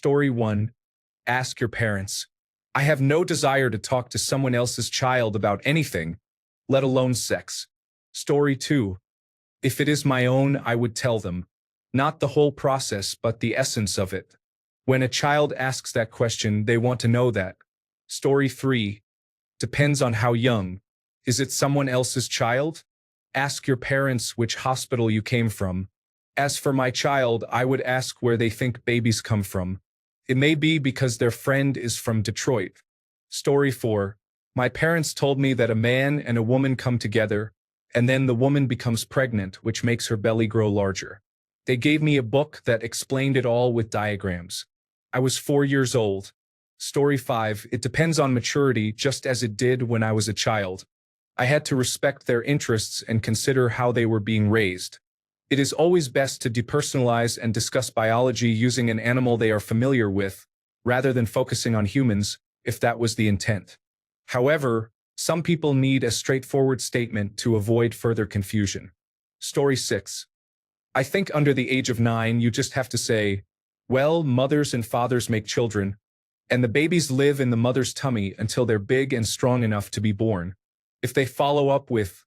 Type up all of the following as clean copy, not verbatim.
Story 1. Ask your parents. I have no desire to talk to someone else's child about anything, let alone sex. Story 2. If it is my own, I would tell them. Not the whole process, but the essence of it. When a child asks that question, they want to know that. Story 3. Depends on how young. Is it someone else's child? Ask your parents which hospital you came from. As for my child, I would ask where they think babies come from. It may be because their friend is from Detroit. Story 4. My parents told me that a man and a woman come together, and then the woman becomes pregnant, which makes her belly grow larger. They gave me a book that explained it all with diagrams. I was 4 years old. Story 5. It depends on maturity, just as it did when I was a child. I had to respect their interests and consider how they were being raised. It is always best to depersonalize and discuss biology using an animal they are familiar with, rather than focusing on humans, if that was the intent. However, some people need a straightforward statement to avoid further confusion. Story 6. I think under the age of 9, you just have to say, well, mothers and fathers make children, and the babies live in the mother's tummy until they're big and strong enough to be born. If they follow up with,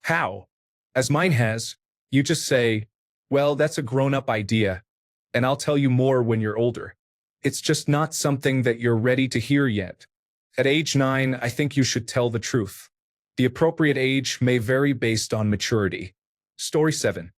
how? As mine has, you just say, well, that's a grown-up idea, and I'll tell you more when you're older. It's just not something that you're ready to hear yet. At age 9, I think you should tell the truth. The appropriate age may vary based on maturity. Story 7.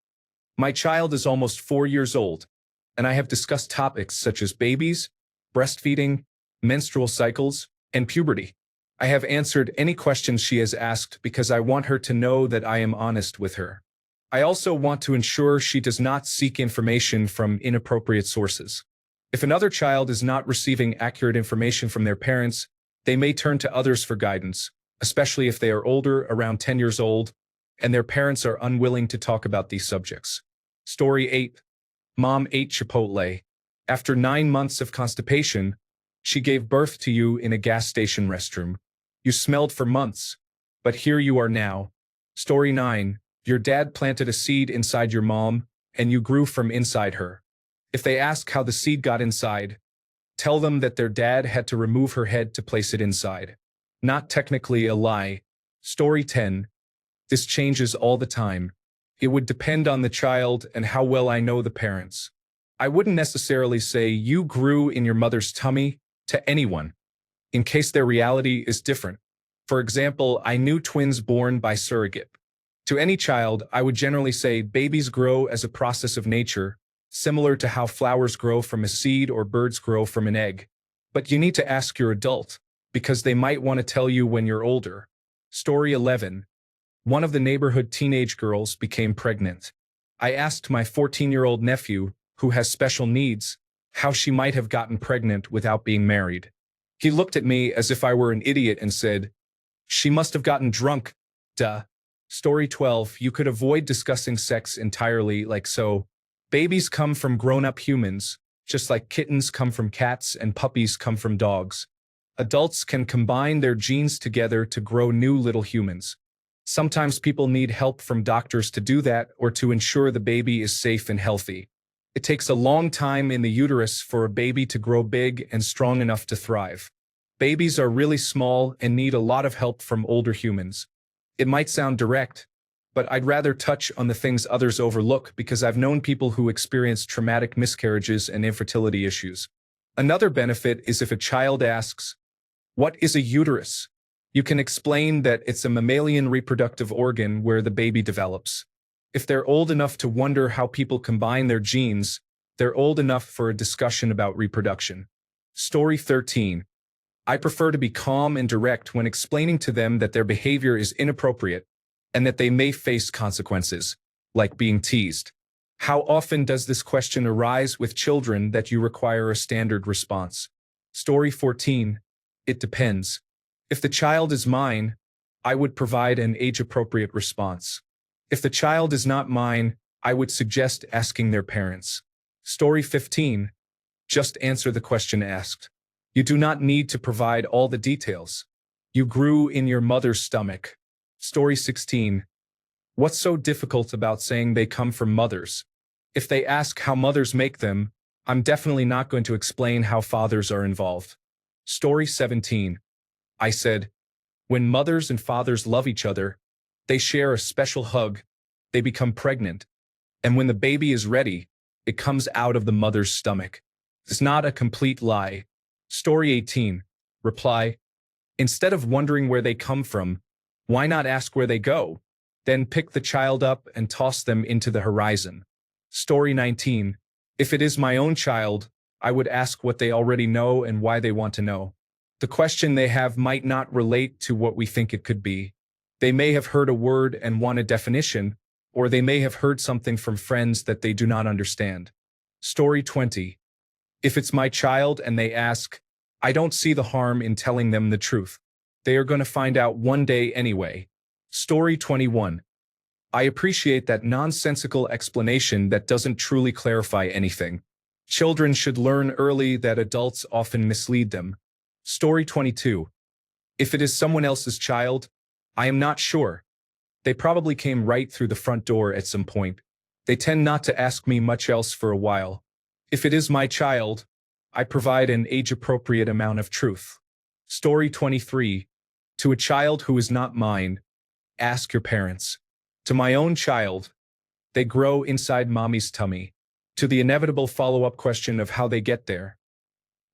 My child is almost 4 years old, and I have discussed topics such as babies, breastfeeding, menstrual cycles, and puberty. I have answered any questions she has asked because I want her to know that I am honest with her. I also want to ensure she does not seek information from inappropriate sources. If another child is not receiving accurate information from their parents, they may turn to others for guidance, especially if they are older, around 10 years old, and their parents are unwilling to talk about these subjects. Story 8. Mom ate Chipotle. After 9 months of constipation, she gave birth to you in a gas station restroom. You smelled for months, but here you are now. Story 9. Your dad planted a seed inside your mom, and you grew from inside her. If they ask how the seed got inside, tell them that their dad had to remove her head to place it inside. Not technically a lie. Story 10. This changes all the time. It would depend on the child and how well I know the parents. I wouldn't necessarily say you grew in your mother's tummy to anyone, in case their reality is different. For example, I knew twins born by surrogate. To any child, I would generally say babies grow as a process of nature, similar to how flowers grow from a seed or birds grow from an egg. But you need to ask your adult, because they might want to tell you when you're older. Story 11. One of the neighborhood teenage girls became pregnant. I asked my 14-year-old nephew, who has special needs, how she might have gotten pregnant without being married. He looked at me as if I were an idiot and said, she must have gotten drunk, duh. Story 12. You could avoid discussing sex entirely like so. Babies come from grown-up humans, just like kittens come from cats and puppies come from dogs. Adults can combine their genes together to grow new little humans. Sometimes people need help from doctors to do that or to ensure the baby is safe and healthy. It takes a long time in the uterus for a baby to grow big and strong enough to thrive. Babies are really small and need a lot of help from older humans. It might sound direct, but I'd rather touch on the things others overlook because I've known people who experience traumatic miscarriages and infertility issues. Another benefit is if a child asks, what is a uterus? You can explain that it's a mammalian reproductive organ where the baby develops. If they're old enough to wonder how people combine their genes, they're old enough for a discussion about reproduction. Story 13. I prefer to be calm and direct when explaining to them that their behavior is inappropriate and that they may face consequences, like being teased. How often does this question arise with children that you require a standard response? Story 14. It depends. If the child is mine, I would provide an age-appropriate response. If the child is not mine, I would suggest asking their parents. Story 15. Just answer the question asked. You do not need to provide all the details. You grew in your mother's stomach. Story 16. What's so difficult about saying they come from mothers? If they ask how mothers make them, I'm definitely not going to explain how fathers are involved. Story 17. I said, when mothers and fathers love each other, they share a special hug, they become pregnant, and when the baby is ready, it comes out of the mother's stomach. It's not a complete lie. Story 18. Reply, instead of wondering where they come from, why not ask where they go? Then pick the child up and toss them into the horizon. Story 19. If it is my own child, I would ask what they already know and why they want to know. The question they have might not relate to what we think it could be. They may have heard a word and want a definition, or they may have heard something from friends that they do not understand. Story 20. If it's my child and they ask, I don't see the harm in telling them the truth. They are going to find out one day anyway. Story 21. I appreciate that nonsensical explanation that doesn't truly clarify anything. Children should learn early that adults often mislead them. Story 22. If it is someone else's child, I am not sure. They probably came right through the front door at some point. They tend not to ask me much else for a while. If it is my child, I provide an age-appropriate amount of truth. Story 23. To a child who is not mine, ask your parents. To my own child, they grow inside mommy's tummy. To the inevitable follow-up question of how they get there,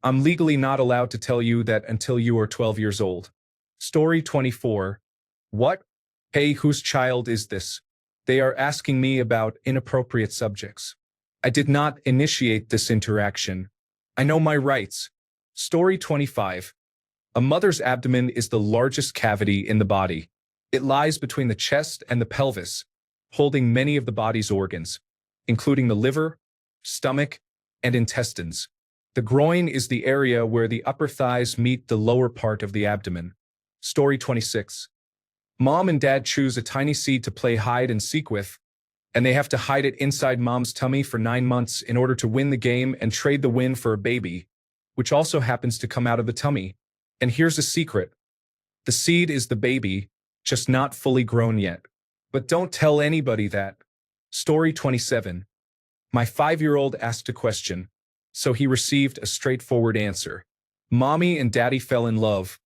I'm legally not allowed to tell you that until you are 12 years old. Story 24. What? Hey, whose child is this? They are asking me about inappropriate subjects. I did not initiate this interaction. I know my rights. Story 25. A mother's abdomen is the largest cavity in the body. It lies between the chest and the pelvis, holding many of the body's organs, including the liver, stomach, and intestines. The groin is the area where the upper thighs meet the lower part of the abdomen. Story 26. Mom and dad choose a tiny seed to play hide and seek with, and they have to hide it inside mom's tummy for 9 months in order to win the game and trade the win for a baby, which also happens to come out of the tummy. And here's a secret. The seed is the baby, just not fully grown yet. But don't tell anybody that. Story 27. My 5-year-old asked a question, so he received a straightforward answer. Mommy and daddy fell in love,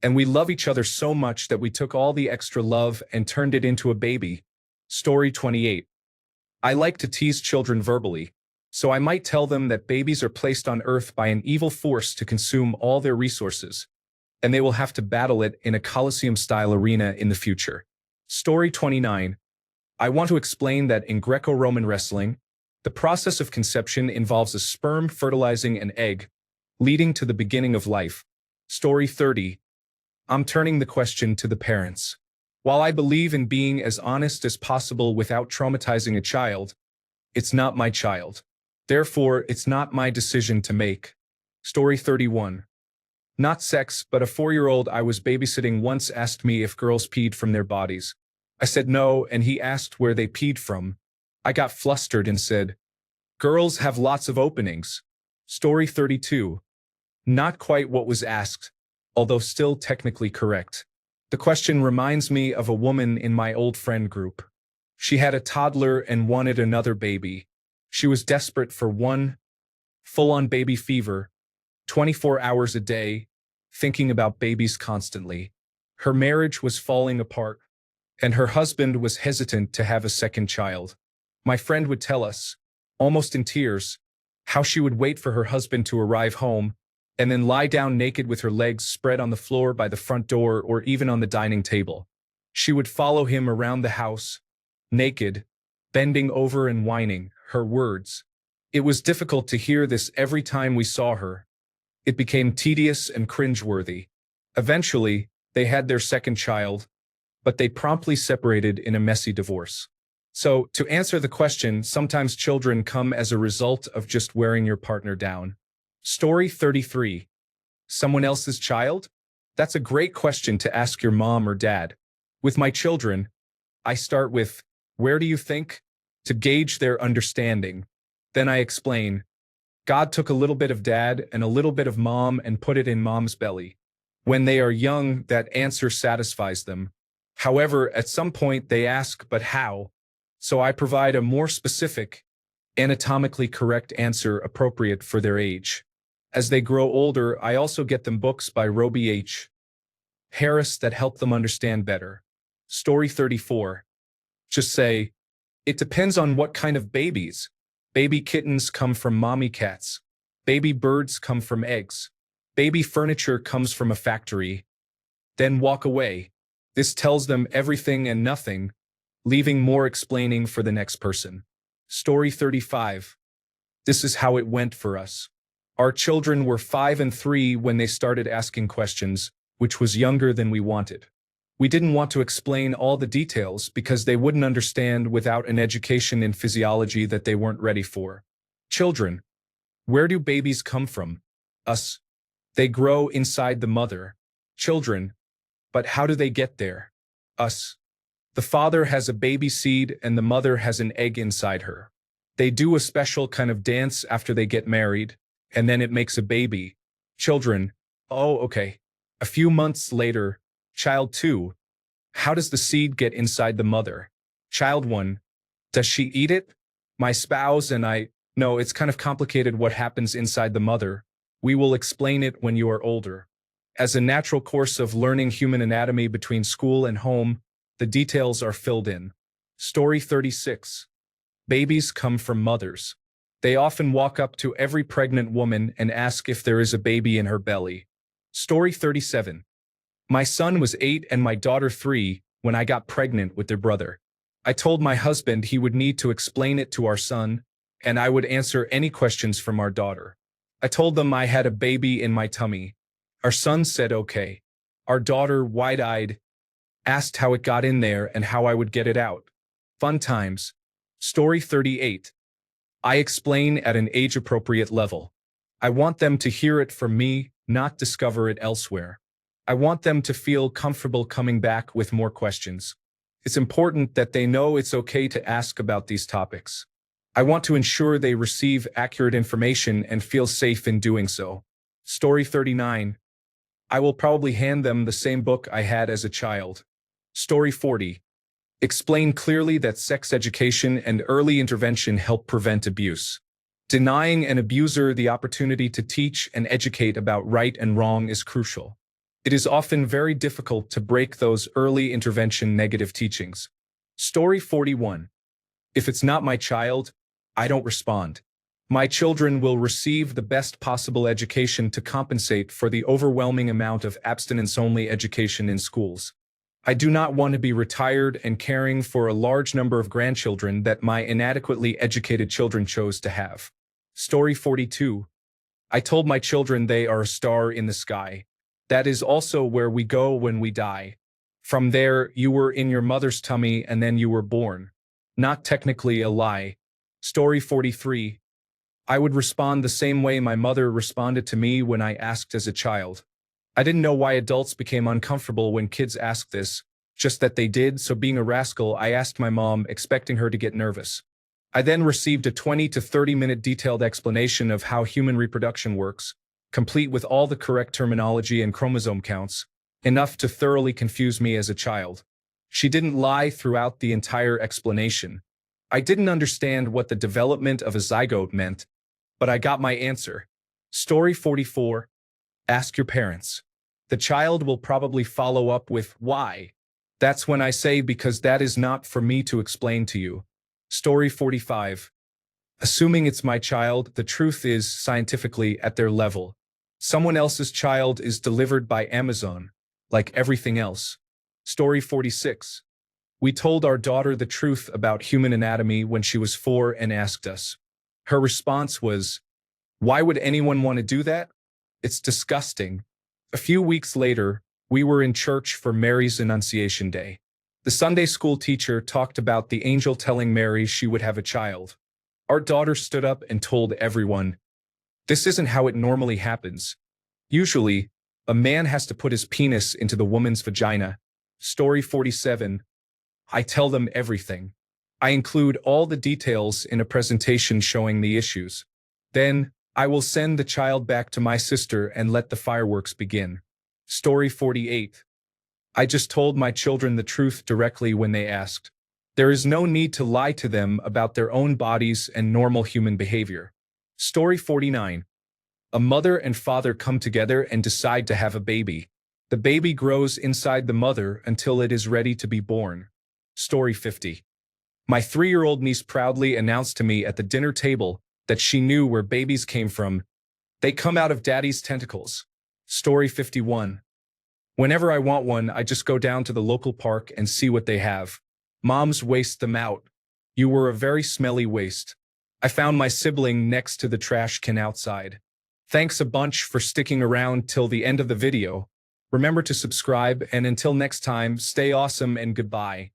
and we love each other so much that we took all the extra love and turned it into a baby. Story 28. I like to tease children verbally, so I might tell them that babies are placed on Earth by an evil force to consume all their resources, and they will have to battle it in a Colosseum-style arena in the future. Story 29. I want to explain that in Greco-Roman wrestling, the process of conception involves a sperm fertilizing an egg, leading to the beginning of life. Story 30. I'm turning the question to the parents. While I believe in being as honest as possible without traumatizing a child, it's not my child. Therefore, it's not my decision to make. Story 31. Not sex, but a 4-year-old I was babysitting once asked me if girls peed from their bodies. I said no, and he asked where they peed from. I got flustered and said, girls have lots of openings. Story 32. Not quite what was asked, although still technically correct. The question reminds me of a woman in my old friend group. She had a toddler and wanted another baby. She was desperate for one, full-on baby fever, 24 hours a day, thinking about babies constantly. Her marriage was falling apart, and her husband was hesitant to have a second child. My friend would tell us, almost in tears, how she would wait for her husband to arrive home and then lie down naked with her legs spread on the floor by the front door or even on the dining table. She would follow him around the house, naked, bending over and whining, her words. It was difficult to hear this every time we saw her. It became tedious and cringeworthy. Eventually, they had their second child, but they promptly separated in a messy divorce. So, to answer the question, sometimes children come as a result of just wearing your partner down. Story 33. Someone else's child? That's a great question to ask your mom or dad. With my children, I start with, where do you think? To gauge their understanding. Then I explain, God took a little bit of dad and a little bit of mom and put it in mom's belly. When they are young, that answer satisfies them. However, at some point they ask, but how? So I provide a more specific, anatomically correct answer appropriate for their age. As they grow older, I also get them books by Roby H. Harris that help them understand better. Story 34. Just say, it depends on what kind of babies. Baby kittens come from mommy cats. Baby birds come from eggs. Baby furniture comes from a factory. Then walk away. This tells them everything and nothing, leaving more explaining for the next person. Story 35. This is how it went for us. Our children were 5 and 3 when they started asking questions, which was younger than we wanted. We didn't want to explain all the details because they wouldn't understand without an education in physiology that they weren't ready for. Children. Where do babies come from? Us. They grow inside the mother. Children. But how do they get there? Us. The father has a baby seed and the mother has an egg inside her. They do a special kind of dance after they get married, and then it makes a baby. Children. Oh, okay. A few months later, child 2. How does the seed get inside the mother? Child 1. Does she eat it? My spouse and I. No, it's kind of complicated what happens inside the mother. We will explain it when you are older. As a natural course of learning human anatomy between school and home, the details are filled in. Story 36. Babies come from mothers. They often walk up to every pregnant woman and ask if there is a baby in her belly. Story 37. My son was 8 and my daughter 3 when I got pregnant with their brother. I told my husband he would need to explain it to our son, and I would answer any questions from our daughter. I told them I had a baby in my tummy. Our son said okay. Our daughter, wide-eyed, asked how it got in there and how I would get it out. Fun times. Story 38. I explain at an age-appropriate level. I want them to hear it from me, not discover it elsewhere. I want them to feel comfortable coming back with more questions. It's important that they know it's okay to ask about these topics. I want to ensure they receive accurate information and feel safe in doing so. Story 39. I will probably hand them the same book I had as a child. Story 40. Explain clearly that sex education and early intervention help prevent abuse. Denying an abuser the opportunity to teach and educate about right and wrong is crucial. It is often very difficult to break those early intervention negative teachings. Story 41. If it's not my child, I don't respond. My children will receive the best possible education to compensate for the overwhelming amount of abstinence-only education in schools. I do not want to be retired and caring for a large number of grandchildren that my inadequately educated children chose to have. Story 42. I told my children they are a star in the sky. That is also where we go when we die. From there, you were in your mother's tummy and then you were born. Not technically a lie. Story 43. I would respond the same way my mother responded to me when I asked as a child. I didn't know why adults became uncomfortable when kids asked this, just that they did, so being a rascal, I asked my mom, expecting her to get nervous. I then received a 20 to 30-minute detailed explanation of how human reproduction works, complete with all the correct terminology and chromosome counts, enough to thoroughly confuse me as a child. She didn't lie throughout the entire explanation. I didn't understand what the development of a zygote meant, but I got my answer. Story 44. Ask your parents. The child will probably follow up with, why? That's when I say, because that is not for me to explain to you. Story 45. Assuming it's my child, the truth is, scientifically, at their level. Someone else's child is delivered by Amazon, like everything else. Story 46. We told our daughter the truth about human anatomy when she was 4 and asked us. Her response was, why would anyone want to do that? It's disgusting. A few weeks later, we were in church for Mary's Annunciation Day. The Sunday school teacher talked about the angel telling Mary she would have a child. Our daughter stood up and told everyone, this isn't how it normally happens. Usually, a man has to put his penis into the woman's vagina. Story 47. I tell them everything. I include all the details in a presentation showing the issues. Then, I will send the child back to my sister and let the fireworks begin. Story 48. I just told my children the truth directly when they asked. There is no need to lie to them about their own bodies and normal human behavior. Story 49. A mother and father come together and decide to have a baby. The baby grows inside the mother until it is ready to be born. Story 50. My 3-year-old niece proudly announced to me at the dinner table that she knew where babies came from. They come out of daddy's tentacles. Story 51. Whenever I want one, I just go down to the local park and see what they have. Moms waste them out. You were a very smelly waste. I found my sibling next to the trash can outside. Thanks a bunch for sticking around till the end of the video. Remember to subscribe, and until next time, stay awesome and goodbye.